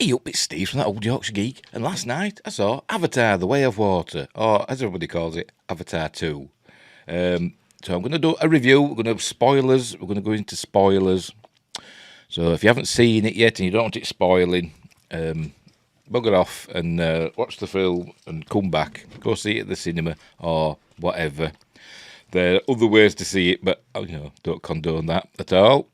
Hey up, it's Steve from that old Yorkshire Geek, and last night I saw Avatar The Way of Water, or as everybody calls it, Avatar 2. So I'm going to do a review, we're going to have spoilers, we're going to go into spoilers. So if you haven't seen it yet and you don't want it spoiling, bugger off and watch the film and come back, go see it at the cinema or whatever. There are other ways to see it, but don't condone that at all.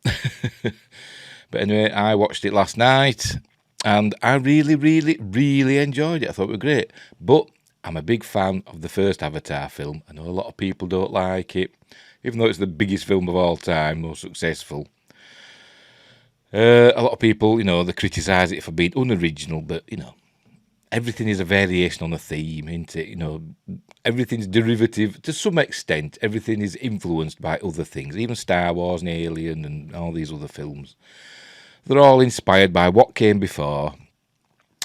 But anyway, I watched it last night. And I really, really, really enjoyed it. I thought it was great. But I'm a big fan of the first Avatar film. I know a lot of people don't like it, even though it's the biggest film of all time, most successful. A lot of people, they criticise it for being unoriginal, but, everything is a variation on a theme, isn't it? Everything's derivative to some extent. Everything is influenced by other things, even Star Wars and Alien and all these other films. They're all inspired by what came before.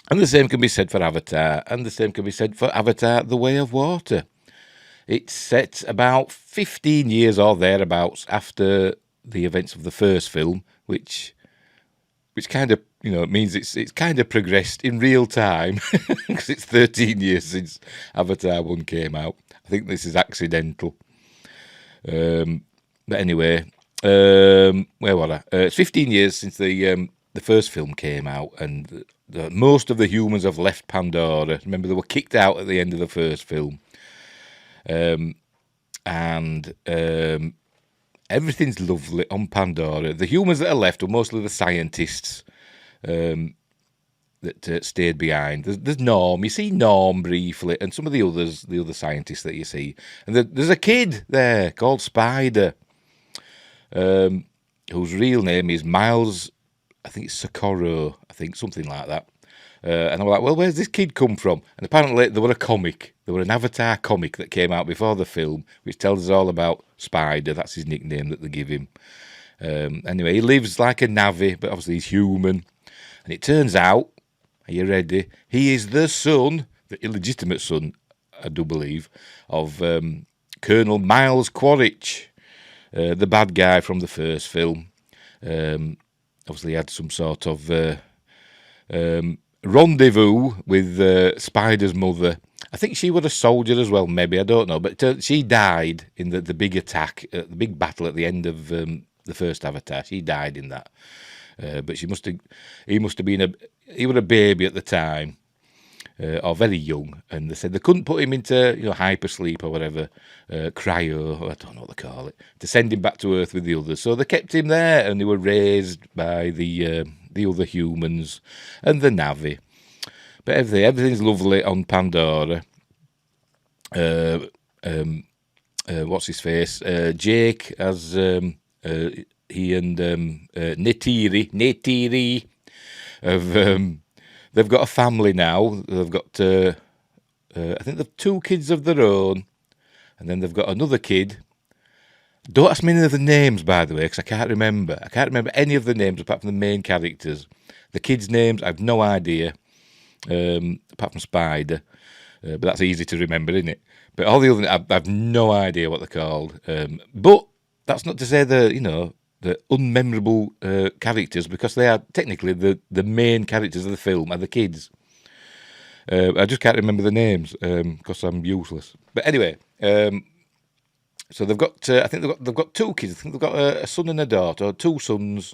And the same can be said for Avatar, and the same can be said for Avatar The Way of Water. It's set about 15 years or thereabouts after the events of the first film, which kind of, means it's kind of progressed in real time, because it's 13 years since Avatar 1 came out. I think this is accidental. But anyway... where was I? It's 15 years since the first film came out, and most of the humans have left Pandora. Remember, they were kicked out at the end of the first film, and everything's lovely on Pandora. The humans that are left are mostly the scientists that stayed behind. There's Norm. You see Norm briefly, and some of the other scientists that you see, and there's a kid there called Spider. Whose real name is Miles, I think it's Socorro, something like that. And I'm like, well, where's this kid come from? And apparently there were a comic, an Avatar comic that came out before the film, which tells us all about Spider. That's his nickname that they give him. Anyway, he lives like a Na'vi, but obviously he's human. And it turns out, are you ready? He is the son, the illegitimate son, I do believe, of Colonel Miles Quaritch. The bad guy from the first film. Obviously, he had some sort of rendezvous with Spider's mother. I think she was a soldier as well, maybe, I don't know. But she died in the big attack, the big battle at the end of the first Avatar. She died in that. But he must have been he was a baby at the time. Or very young, and they said they couldn't put him into hypersleep or whatever, cryo, or I don't know what they call it, to send him back to Earth with the others. So they kept him there, and they were raised by the other humans and the Na'vi. But everything's lovely on Pandora. What's his face? Jake, as he and Neytiri have. They've got a family now. They've got, I think they've 2 kids of their own, and then they've got another kid. Don't ask me any of the names, by the way, because I can't remember. I can't remember any of the names apart from the main characters. The kids' names, I have no idea, apart from Spider. But that's easy to remember, isn't it? But all the other, I have no idea what they're called. But that's not to say the unmemorable characters, because they are technically the main characters of the film are the kids. I just can't remember the names because I'm useless. But anyway, so they've got. I think they've got 2 kids. I think they've got a son and a daughter, or 2 sons.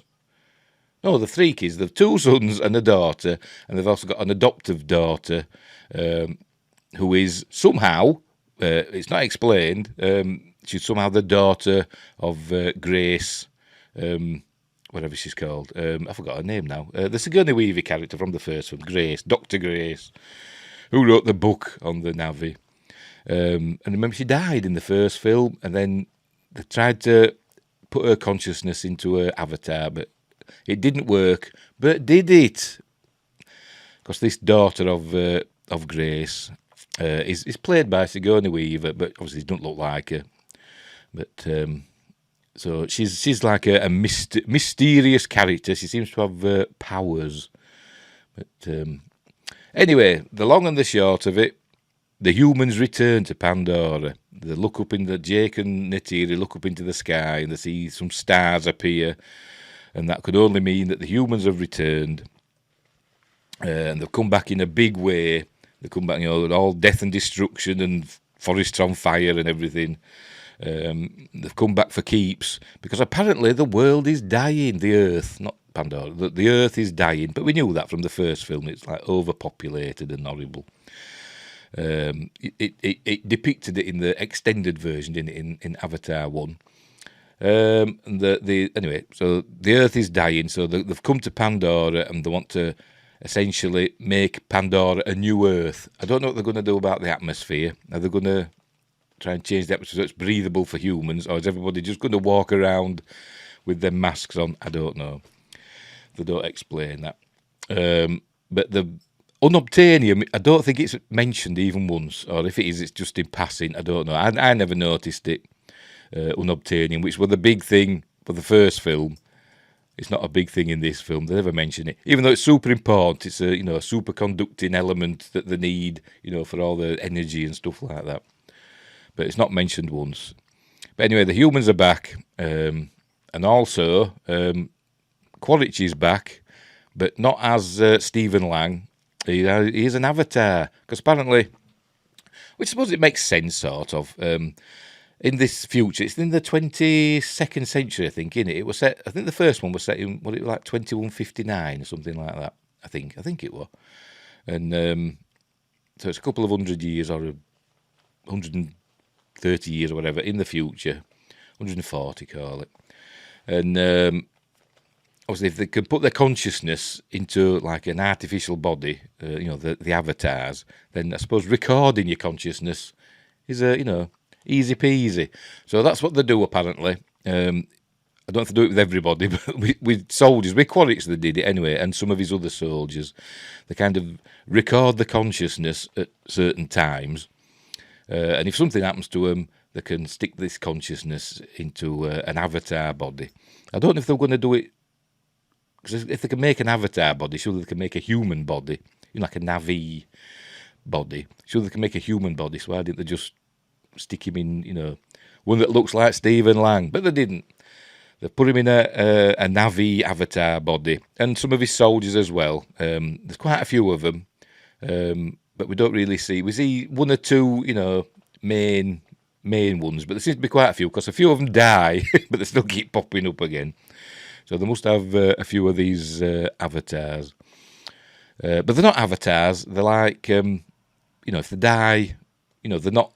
No, the 3 kids. They've 2 sons and a daughter, and they've also got an adoptive daughter who is somehow. It's not explained. She's somehow the daughter of Grace. Whatever she's called. I forgot her name now. The Sigourney Weaver character from the first one, Grace, Dr. Grace, who wrote the book on the Na'vi. And remember, she died in the first film, and then they tried to put her consciousness into her avatar, but it didn't work. But did it? Because this daughter of Grace is played by Sigourney Weaver, but obviously doesn't look like her. But so she's like a mysterious character. She seems to have powers. But anyway, the long and the short of it, the humans return to Pandora. They look up Jake and Neytiri look up into the sky, and they see some stars appear, and that could only mean that the humans have returned. and they've come back in a big way. They come back, with all death and destruction and forests on fire and everything. They've come back for keeps because apparently the world is dying. The Earth, not Pandora, the Earth is dying. But we knew that from the first film. It's like overpopulated and horrible. It depicted it in the extended version, didn't it, in Avatar 1. Anyway, so the Earth is dying, so they've come to Pandora and they want to essentially make Pandora a new Earth. I don't know what they're going to do about the atmosphere. Are they going to try and change the atmosphere so it's breathable for humans, or is everybody just going to walk around with their masks on? I don't know. They don't explain that. But the unobtainium, I don't think it's mentioned even once, or if it is, it's just in passing. I don't know. I never noticed it. Unobtainium, which was the big thing for the first film. It's not a big thing in this film. They never mention it, even though it's super important. It's a superconducting element that they need, for all the energy and stuff like that. But it's not mentioned once. But anyway, the humans are back, and also Quaritch is back, but not as Stephen Lang. He is an avatar, because apparently, which I suppose it makes sense, sort of. In this future, it's in the 22nd century, I think, innit? It was set. I think the first one was set in 2159 or something like that. I think it was, and so it's a couple of 100 years or 130 years or whatever in the future, 140 call it, and obviously if they can put their consciousness into like an artificial body, the avatars, then I suppose recording your consciousness is easy peasy. So that's what they do apparently. I don't have to do it with everybody, but with soldiers, with Quaritch they did it anyway, and some of his other soldiers, they kind of record the consciousness at certain times, and if something happens to them, they can stick this consciousness into an avatar body. I don't know if they're going to do it, because if they can make an avatar body, surely they can make a human body, like a Navi body. Surely they can make a human body, so why didn't they just stick him in, one that looks like Stephen Lang? But they didn't. They put him in a Navi avatar body, and some of his soldiers as well. There's quite a few of them, but we don't really see. We see one or two, main ones, but there seems to be quite a few, because a few of them die, but they still keep popping up again. So they must have a few of these avatars. But they're not avatars. They're like, if they die, they're not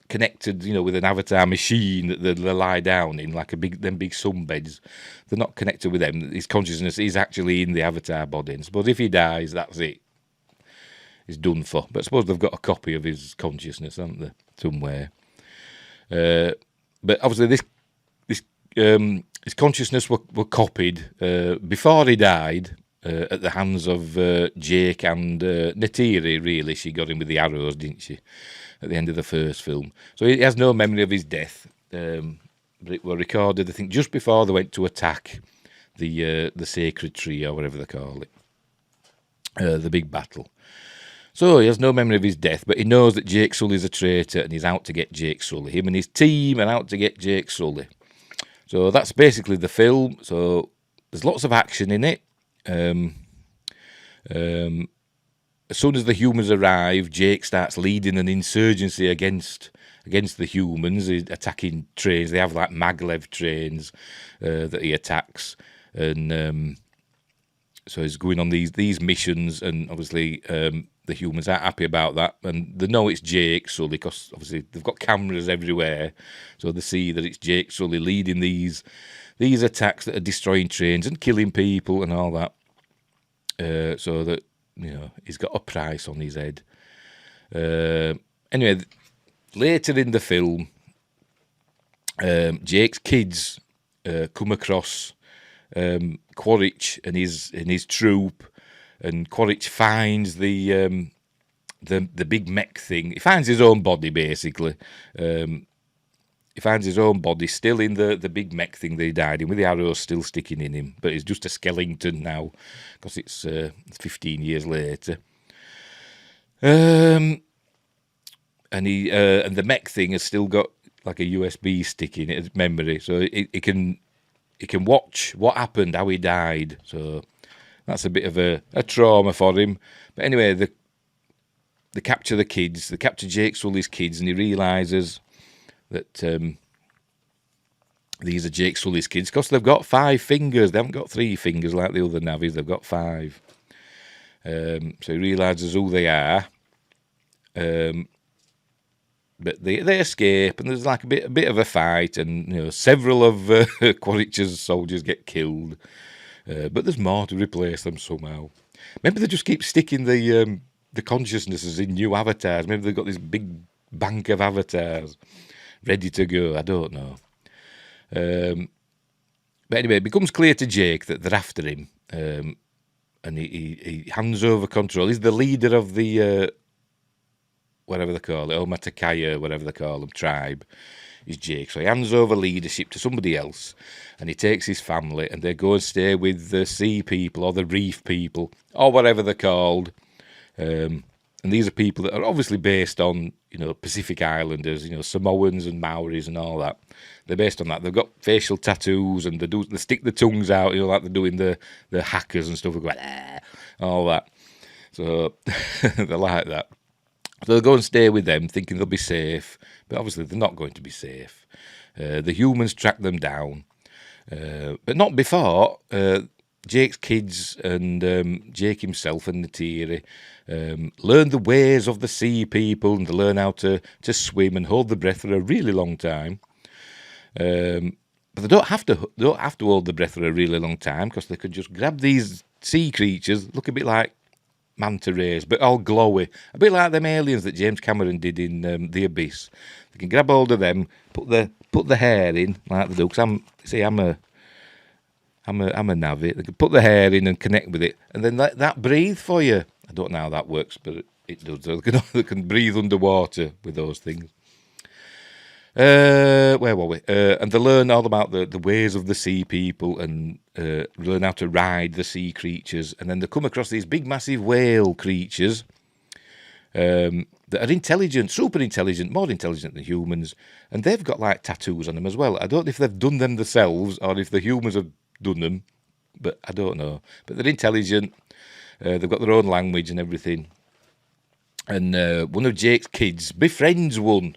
connected, with an avatar machine that they lie down in, like big sunbeds. They're not connected with them. His consciousness is actually in the avatar body. And I suppose if he dies, that's it. He's done for. But I suppose they've got a copy of his consciousness, haven't they, somewhere? But obviously his consciousness were copied before he died at the hands of Jake and Neytiri, really. She got him with the arrows, didn't she, at the end of the first film. So he has no memory of his death. But it was recorded, I think, just before they went to attack the sacred tree, or whatever they call it, the big battle. So he has no memory of his death, but he knows that Jake Sully's a traitor, and he's out to get Jake Sully. Him and his team are out to get Jake Sully. So that's basically the film. So there's lots of action in it. As soon as the humans arrive, Jake starts leading an insurgency against the humans, attacking trains. They have like maglev trains that he attacks, and so he's going on these missions, and obviously the humans aren't happy about that, and they know it's Jake Sully, because obviously they've got cameras everywhere, so they see that it's Jake Sully leading these attacks that are destroying trains and killing people and all that, so that he's got a price on his head. Anyway, later in the film, Jake's kids come across Quaritch and his troop, and Quaritch finds the big mech thing. He finds his own body, basically. He finds his own body still in the big mech thing that he died in, with the arrows still sticking in him, but he's just a skeleton now, because it's 15 years later. And the mech thing has still got like a USB stick in it as memory, so it can watch what happened, how he died. So that's a bit of a trauma for him. But anyway, they capture the kids. They capture Jake Sully's kids, and he realises that these are Jake Sully's kids because they've got 5 fingers. They haven't got 3 fingers like the other navvies. They've got 5. So he realises who they are. But they escape, and there's like a bit of a fight, and several of Quaritch's soldiers get killed. But there's more to replace them somehow. Maybe they just keep sticking the consciousnesses in new avatars. Maybe they've got this big bank of avatars ready to go. I don't know. But anyway, it becomes clear to Jake that they're after him, and he hands over control. He's the leader of the whatever they call it, Omatakaya, whatever they call them, tribe, is Jake. So he hands over leadership to somebody else, and he takes his family, and they go and stay with the sea people or the reef people or whatever they're called. And these are people that are obviously based on, Pacific Islanders, Samoans and Maoris and all that. They're based on that. They've got facial tattoos, and they stick the tongues out, like they're doing the hackers and stuff. They go, all that. So they're like that. So they'll go and stay with them, thinking they'll be safe, but obviously they're not going to be safe. The humans track them down, but not before. Jake's kids and Jake himself and Natiri learn the ways of the sea people, and they learn how to swim and hold the breath for a really long time. But they don't have to hold the breath for a really long time, because they can just grab these sea creatures, look a bit like manta rays, but all glowy, a bit like them aliens that James Cameron did in The Abyss. They can grab hold of them, put the hair in like they do. Because I'm a navvy. They can put the hair in and connect with it, and then let that breathe for you. I don't know how that works, but it does. They can breathe underwater with those things. Where were we? And they learn all about the ways of the sea people, and learn how to ride the sea creatures. And then they come across these big, massive whale creatures that are intelligent, super intelligent, more intelligent than humans. And they've got like tattoos on them as well. I don't know if they've done them themselves or if the humans have done them, but I don't know. But they're intelligent. They've got their own language and everything. And one of Jake's kids befriends one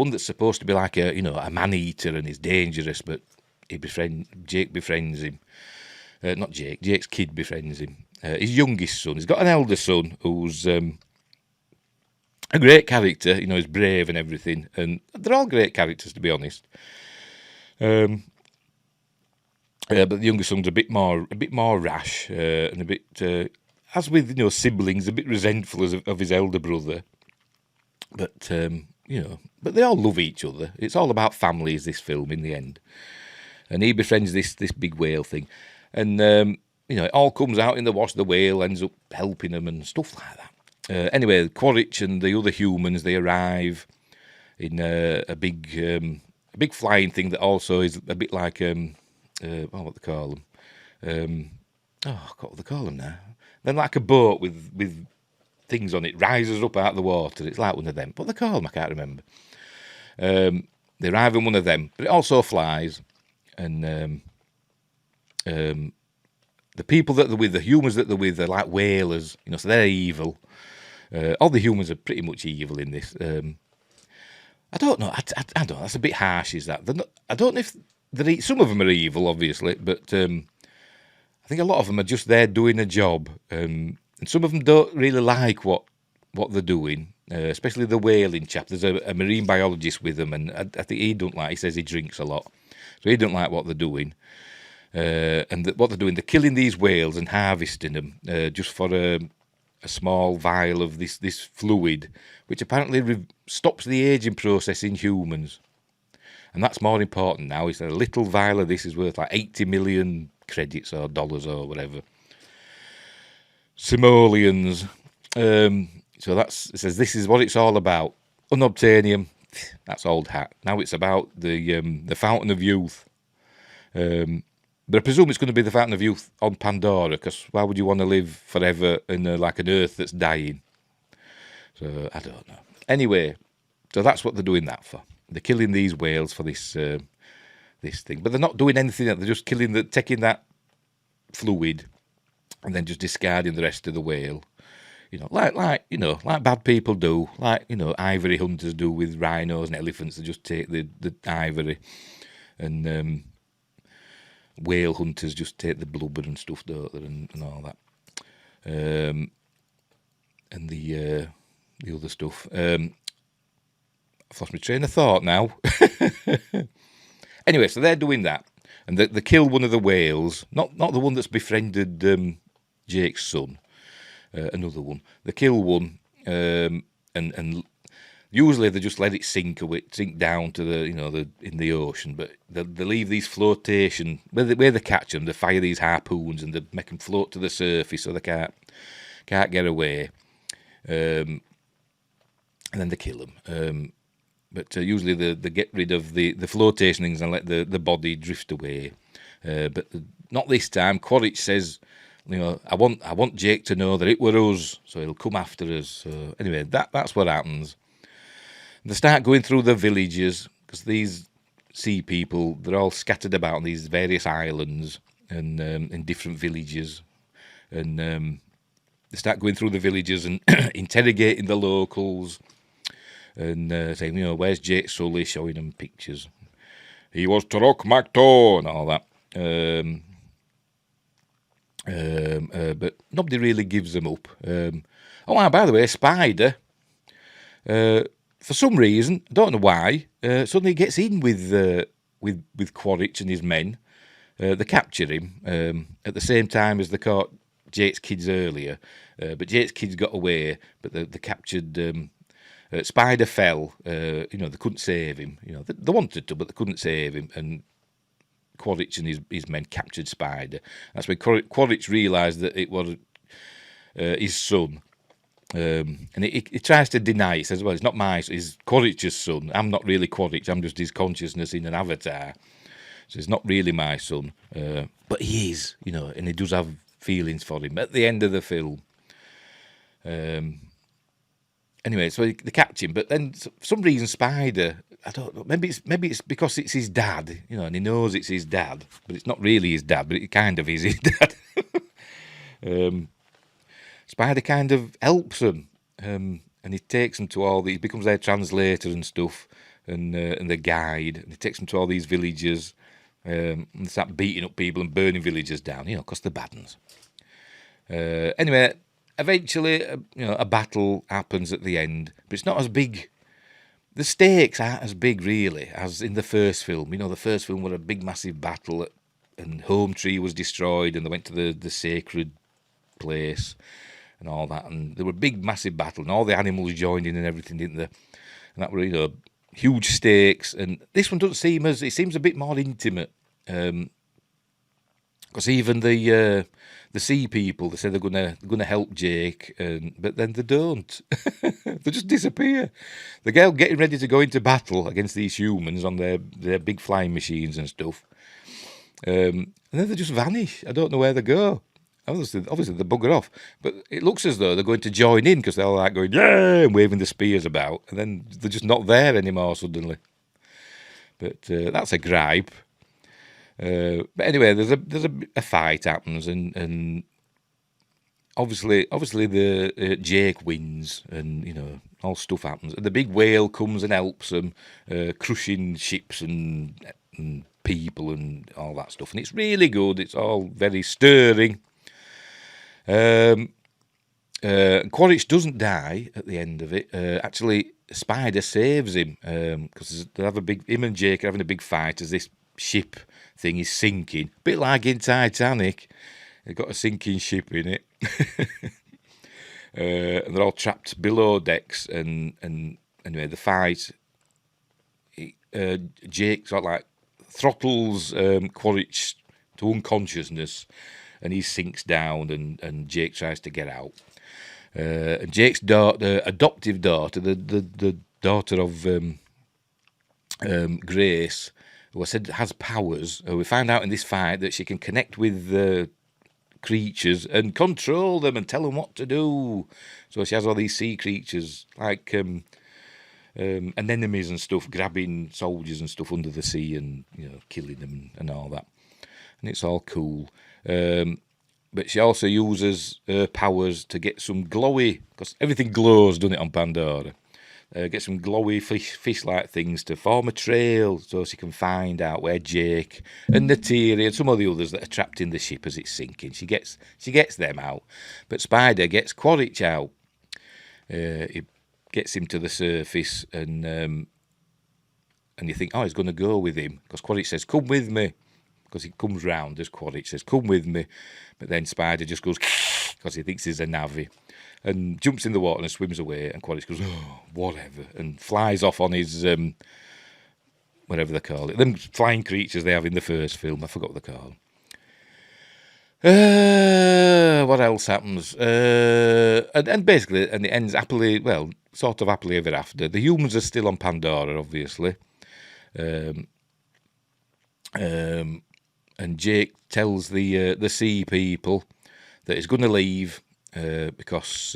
that's supposed to be like a man-eater and is dangerous, but Jake befriends him. Not Jake, Jake's kid befriends him. His youngest son. He's got an elder son who's a great character. He's brave and everything, and they're all great characters, to be honest. But the younger son's a bit more rash, and a bit, as with siblings, a bit resentful of his elder brother. But but they all love each other. It's all about families, this film, in the end. And he befriends this big whale thing, and it all comes out in the wash. The whale ends up helping them and stuff like that. Anyway, Quaritch and the other humans, they arrive in a big flying thing that also is a bit like what they call them. What they call them now? Then like a boat with things on it, rises up out of the water. It's like one of them. What they call them, I can't remember. They arrive in one of them, but it also flies. And the people that they're with, the humans that they're with, are like whalers, so they're evil. All the humans are pretty much evil in this. I don't know. I don't know. That's a bit harsh, is that? I don't know if some of them are evil, obviously, but I think a lot of them are just there doing a job. And some of them don't really like what they're doing, especially the whaling chap. There's a marine biologist with them, and I think he don't like. He says he drinks a lot, so he don't like what they're doing. What they're doing, they're killing these whales and harvesting them just for a small vial of this fluid, which apparently stops the aging process in humans. And that's more important now. It's a little vial of this is worth like 80 million credits or dollars or whatever. Simoleons. So it says this is what it's all about. Unobtainium, that's old hat. Now it's about the Fountain of Youth. But I presume it's going to be the Fountain of Youth on Pandora, because why would you want to live forever in like an Earth that's dying? So I don't know. Anyway, so that's what they're doing that for. They're killing these whales for this thing, but they're not doing anything. They're just taking that fluid and then just discarding the rest of the whale. Like bad people do, like ivory hunters do with rhinos and elephants. They just take the ivory, and whale hunters just take the blubber and stuff, don't they, and all that, and the other stuff. I've lost my train of thought now. Anyway, so they're doing that, and they kill one of the whales, not the one that's befriended Jake's son. Another one. They kill one, and usually they just let it sink down to the in the ocean. But they leave these flotation where they catch them. They fire these harpoons and they make them float to the surface so they can't get away. And then they kill them. But usually they get rid of the flotation things and let the body drift away. But not this time. Quaritch says, I want Jake to know that it were us, so he'll come after us. So anyway, that's what happens. They start going through the villages, because these sea people, they're all scattered about on these various islands and in different villages. And they start going through the villages and interrogating the locals and saying, where's Jake Sully, showing them pictures. He was to Rock Macto and all that. But nobody really gives them up. By the way, Spider, for some reason, I don't know why, suddenly gets in with Quaritch and his men. They capture him at the same time as they caught Jake's kids earlier. But Jake's kids got away, but they captured. Spider fell. They couldn't save him. They wanted to, but they couldn't save him. And Quaritch and his men captured Spider. That's when Quaritch realised that it was his son. And he tries to deny it. He says, well, it's not it's Quaritch's son. I'm not really Quaritch. I'm just his consciousness in an avatar. So it's not really my son. But he is, and he does have feelings for him at the end of the film. Anyway, so they catch him. But then for some reason, Spider, I don't know, maybe it's because it's his dad, and he knows it's his dad. But it's not really his dad, but it kind of is his dad. Spider kind of helps them, and he takes them to he becomes their translator and stuff, and the guide, and he takes them to all these villages, and they start beating up people and burning villages down, because they're bad uns. Anyway, eventually, a battle happens at the end, but it's not as big. The stakes aren't as big, really, as in the first film. The first film was a big, massive battle, and Home Tree was destroyed, and they went to the sacred place and all that, and there were a big massive battle and all the animals joined in and everything, didn't they? And that were huge stakes. And this one doesn't seem it seems a bit more intimate, because even the sea people, they say they're gonna help Jake, but then they don't. They just disappear. The girl getting ready to go into battle against these humans on their big flying machines and stuff, and then they just vanish. I don't know where they go. Obviously they bugger off, but it looks as though they're going to join in, because they're all like going, yeah, and waving the spears about, and then they're just not there anymore suddenly. But that's a gripe. But anyway, there's a fight happens, and obviously the Jake wins, and all stuff happens. And the big whale comes and helps them, crushing ships and people and all that stuff. And it's really good. It's all very stirring. Quaritch doesn't die at the end of it. Actually, Spider saves him, because him and Jake are having a big fight as this ship thing is sinking, a bit like in Titanic. They've got a sinking ship in it, and they're all trapped below decks. And anyway, the fight, Jake sort of like throttles Quaritch to unconsciousness, and he sinks down, and Jake tries to get out. And Jake's adoptive daughter, the daughter of Grace, who I said has powers. We find out in this fight that she can connect with creatures and control them and tell them what to do. So she has all these sea creatures, like anemones and stuff, grabbing soldiers and stuff under the sea and killing them and all that. And it's all cool. but she also uses her powers to get some glowy, because everything glows, doesn't it, on Pandora? Get some glowy fish-like things to form a trail so she can find out where Jake and Natiri and some of the others that are trapped in the ship as it's sinking. She gets them out. But Spider gets Quaritch out. He gets him to the surface, and you think, oh, he's going to go with him, because Quaritch says, come with me. Because he comes round as Quaritch says, come with me. But then Spider just goes, because he thinks he's a navvy, and jumps in the water and swims away, and Quaritch goes, oh, whatever, and flies off on his, whatever they call it, them flying creatures they have in the first film, I forgot what they call them. What else happens? And basically, and it ends happily, well, sort of happily ever after. The humans are still on Pandora, obviously. And Jake tells the sea people that he's going to leave because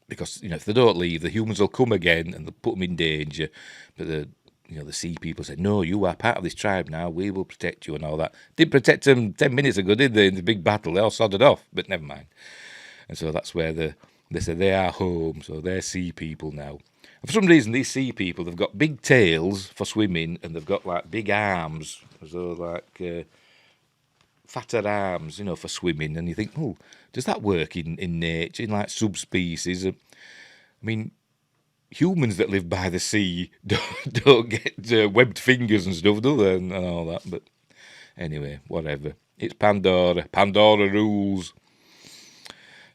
if they don't leave, the humans will come again and they'll put them in danger. But the sea people said, no, you are part of this tribe now. We will protect you and all that. Didn't protect them 10 minutes ago, did they? In the big battle, they all sodded off. But never mind. And so that's where they said they are home. So they're sea people now. And for some reason, these sea people, they've got big tails for swimming, and they've got like big arms, so like fatter arms, for swimming. And you think, oh, does that work in nature, in like subspecies? I mean, humans that live by the sea don't get webbed fingers and stuff, do they? And all that. But anyway, whatever. It's Pandora. Pandora rules.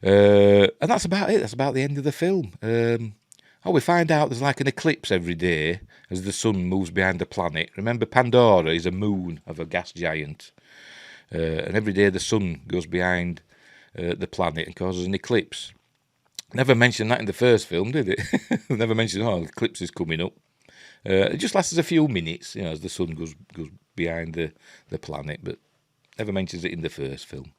And that's about it. That's about the end of the film. We find out there's like an eclipse every day as the sun moves behind the planet. Remember, Pandora is a moon of a gas giant. And every day the sun goes behind the planet and causes an eclipse. Never mentioned that in the first film, did it? Never mentioned, the eclipse is coming up. It just lasts a few minutes, as the sun goes behind the planet, but never mentions it in the first film.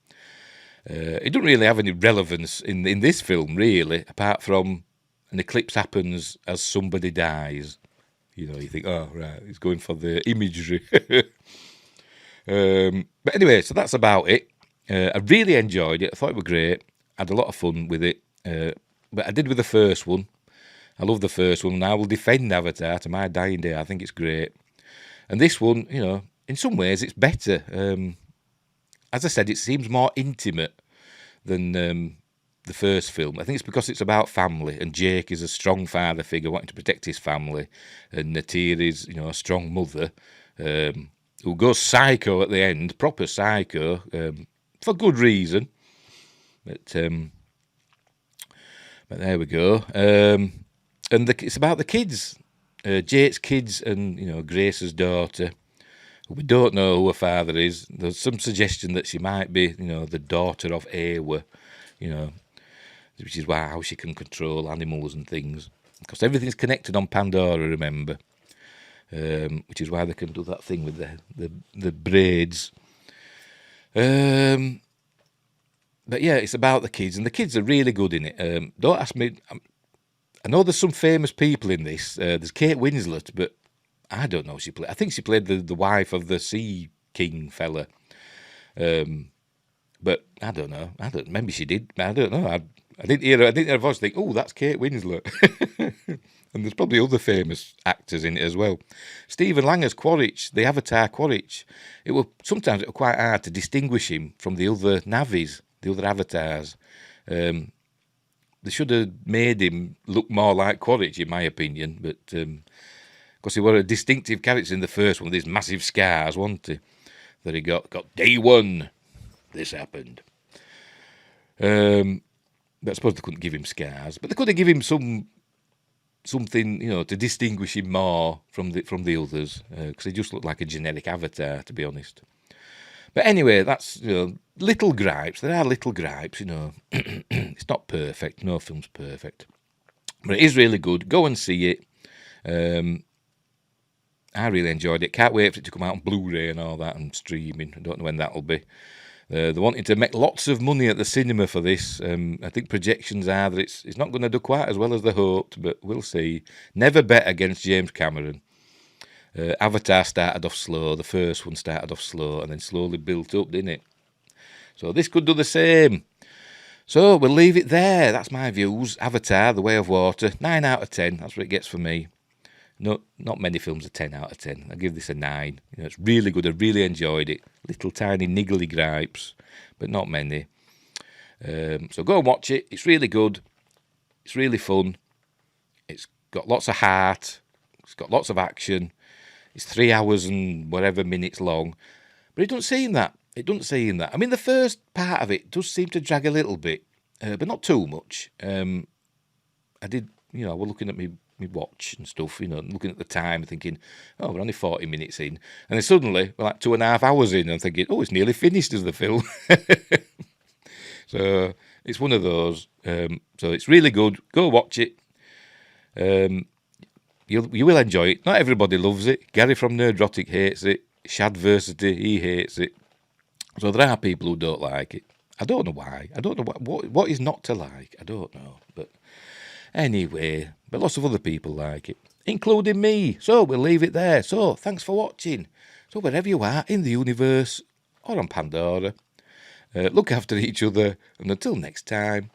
It doesn't really have any relevance in this film, really, apart from an eclipse happens as somebody dies. You think, oh, right, he's going for the imagery. But anyway, so that's about it. I really enjoyed it. I thought it was great. I had a lot of fun with it. But I did with the first one. I love the first one, and I will defend Avatar to my dying day. I think it's great. And this one, in some ways, it's better. As I said, it seems more intimate than the first film. I think it's because it's about family, and Jake is a strong father figure wanting to protect his family, and Natiri is, a strong mother who goes psycho at the end, proper psycho, for good reason. But there we go. And it's about the kids, Jake's kids, and Grace's daughter. We don't know who her father is. There's some suggestion that she might be, the daughter of Ewa, which is how she can control animals and things. Because everything's connected on Pandora, remember, which is why they can do that thing with the braids. But yeah, it's about the kids, and the kids are really good in it. Don't ask me. I know there's some famous people in this. There's Kate Winslet, but I don't know. I think she played the wife of the Sea King fella. But I don't know. Maybe she did. I don't know. I didn't hear her. I didn't hear her voice. Think, oh, that's Kate Winslet. And there's probably other famous actors in it as well. Stephen Lang as Quaritch, the Avatar Quaritch. Sometimes it was quite hard to distinguish him from the other Navis, the other avatars. They should have made him look more like Quaritch, in my opinion. But because he was a distinctive character in the first one, with his massive scars, wasn't he? That he got day one. This happened. But I suppose they couldn't give him scars, but they could have given him something, to distinguish him more from the others, because he just looked like a generic avatar, to be honest. But anyway, that's little gripes. There are little gripes, It's not perfect. No film's perfect, but it is really good. Go and see it. I really enjoyed it. Can't wait for it to come out on Blu-ray and all that, and streaming. I don't know when that'll be. They're wanting to make lots of money at the cinema for this. I think projections are that it's not going to do quite as well as they hoped, but we'll see. Never bet against James Cameron. Avatar started off slow. The first one started off slow and then slowly built up, didn't it? So this could do the same. So we'll leave it there. That's my views. Avatar, The Way of Water, 9 out of 10. That's what it gets for me. No, not many films are 10 out of 10. I give this a 9. It's really good. I really enjoyed it. Little tiny niggly gripes, but not many. So go and watch it. It's really good. It's really fun. It's got lots of heart. It's got lots of action. It's 3 hours and whatever minutes long. But it doesn't seem that. It doesn't seem that. I mean, the first part of it does seem to drag a little bit, but not too much. I did, I was looking at my watch and stuff, looking at the time, thinking, oh, we're only 40 minutes in. And then suddenly, we're like 2.5 hours in, and I'm thinking, oh, it's nearly finished as the film. So it's one of those. So it's really good. Go watch it. You will enjoy it. Not everybody loves it. Gary from Nerdrotic hates it. Shadversity, he hates it. So there are people who don't like it. I don't know why. I don't know what is not to like. I don't know. But anyway, but lots of other people like it, including me. So we'll leave it there. So thanks for watching. So wherever you are in the universe or on Pandora, look after each other. And until next time,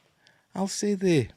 I'll see thee.